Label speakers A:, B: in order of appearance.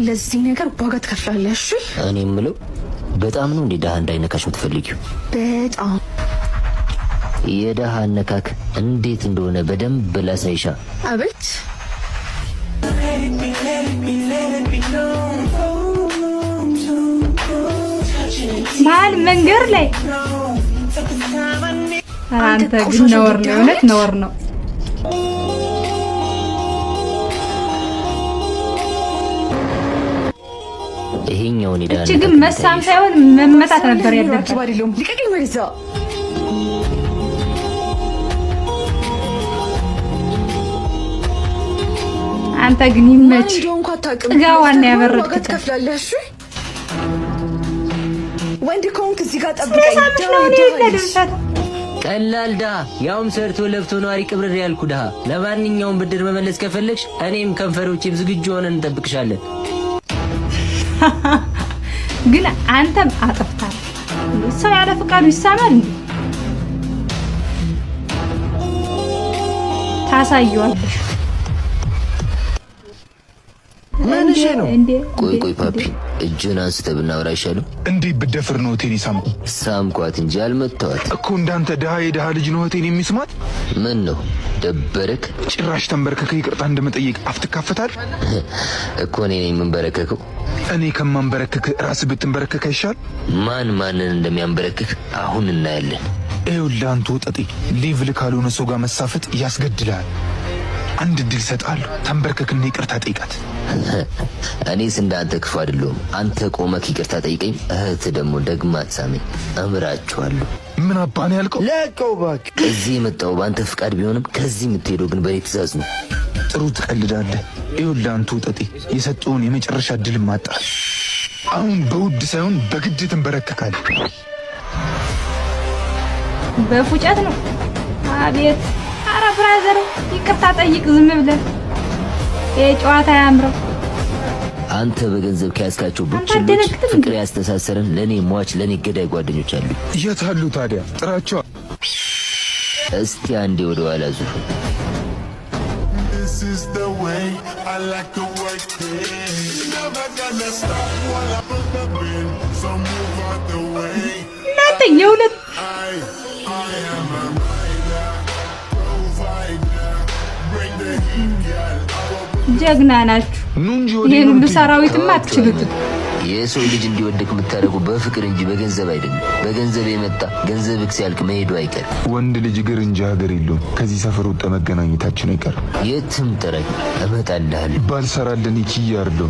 A: ለዚህ ነገር ዋጋ ትከፍላለሽ።
B: እኔ የምለው በጣም ነው እንዴ ደሃ እንዳይነካሽ የምትፈልጊው?
A: በጣም
B: የደሃ አነካክ እንዴት እንደሆነ በደንብ ላሳይሻ።
A: አቤት
C: መሀል መንገድ ላይ አንተ ግን ነውር ነው፣ እውነት ነውር ነው።
B: ይሄኛው ነው ዳን።
C: እቺ ግን መሳም ሳይሆን መመታት ነበር ያለበት።
A: ልቀቀኝ ወደዛ።
C: አንተ ግን ይመች ጥጋዋን ያበረድክ
A: ትከፍላለሽ። ወንድ ኮንክ እዚህ ጋር ጠብቀኝ።
B: ቀላል ዳ ያውም ሰርቶ ለፍቶ ነዋሪ ቅብርር ያልኩ ዳ። ለማንኛውም ብድር መመለስ ከፈለግሽ እኔም ከንፈሮቼም ዝግጁ ሆነን እንጠብቅሻለን።
C: ግን አንተም አጥፍታል። ሰው ያለ ፍቃዱ ይሳማል እንዴ? ታሳየዋለሽ።
D: ምንሽ ነው?
B: ቆይ ቆይ ፓፒ እጅን አንስተህ ብናወራ አይሻልም?
D: እንዴ ብደፍር ነው ሆቴል ይሳማው?
B: ሳምኳት እንጂ አልመታዋት
D: እኮ። እንዳንተ ደሃ የደሃ ልጅ ነው ሆቴል የሚስማት?
B: ምን ነው ደበረክ?
D: ጭራሽ ተንበርከከ ይቅርታ እንደመጠየቅ አፍትካፈታል
B: እኮ። እኔ ነኝ የምንበረከከው?
D: እኔ ከማንበረከክ ራስ ብትንበረከክ አይሻል?
B: ማን ማንን እንደሚያንበረክክ አሁን እናያለን።
D: ይኸውልህ አንተ ወጠጤ፣ ሌቭል ካልሆነ ሰው ጋር መሳፈጥ ያስገድላል። አንድ እድል እሰጥሃለሁ፣ ተንበርከክና ይቅርታ ጠይቃት።
B: እኔስ እንዳንተ ክፉ አይደለሁም። አንተ ቆመክ ይቅርታ ጠይቀኝ፣ እህት ደግሞ ደግማ ትሳመኝ። እምራችኋለሁ።
D: ምን አባ ነው ያልከው?
E: ለቀው እባክህ።
B: እዚህ የመጣው በአንተ ፍቃድ ቢሆንም ከዚህ የምትሄደው ግን በእኔ ትእዛዝ ነው።
D: ጥሩ ትቀልዳለህ። ይኸውልህ አንተ ወጠጤ፣ የሰጠውን የመጨረሻ እድል ማጣ። አሁን በውድ ሳይሆን በግድ ትንበረከካለህ።
C: በፉጨት ነው። አቤት! ኧረ ብራዘር ይቅርታ ጠይቅ ዝም ብለን። የጨዋታ ያምረው።
B: አንተ በገንዘብ ከያዝካቸው ቡችሎች ፍቅር ያስተሳሰረን ለኔ ሟች ለኔ ገዳይ ጓደኞች አሉ።
D: የት አሉ ታዲያ? ጥራቸው
B: እስቲ አንዴ ወደ ኋላ ዙር።
C: እናንተ የሁለት ጀግና ናችሁ። ይሄን ሁሉ ሰራዊትማ አትችሉትም።
B: የሰው ልጅ እንዲወደቅ የምታደርጉ በፍቅር እንጂ በገንዘብ አይደለም። በገንዘብ የመጣ ገንዘብክ ሲያልቅ መሄዱ አይቀርም።
D: ወንድ ልጅ እግር እንጂ ሀገር የለውም። ከዚህ ሰፈር ወጣ መገናኘታችን አይቀርም።
B: የትም ጥራኝ እመጣልሃለሁ።
D: ባልሰራለን ይችያርዶ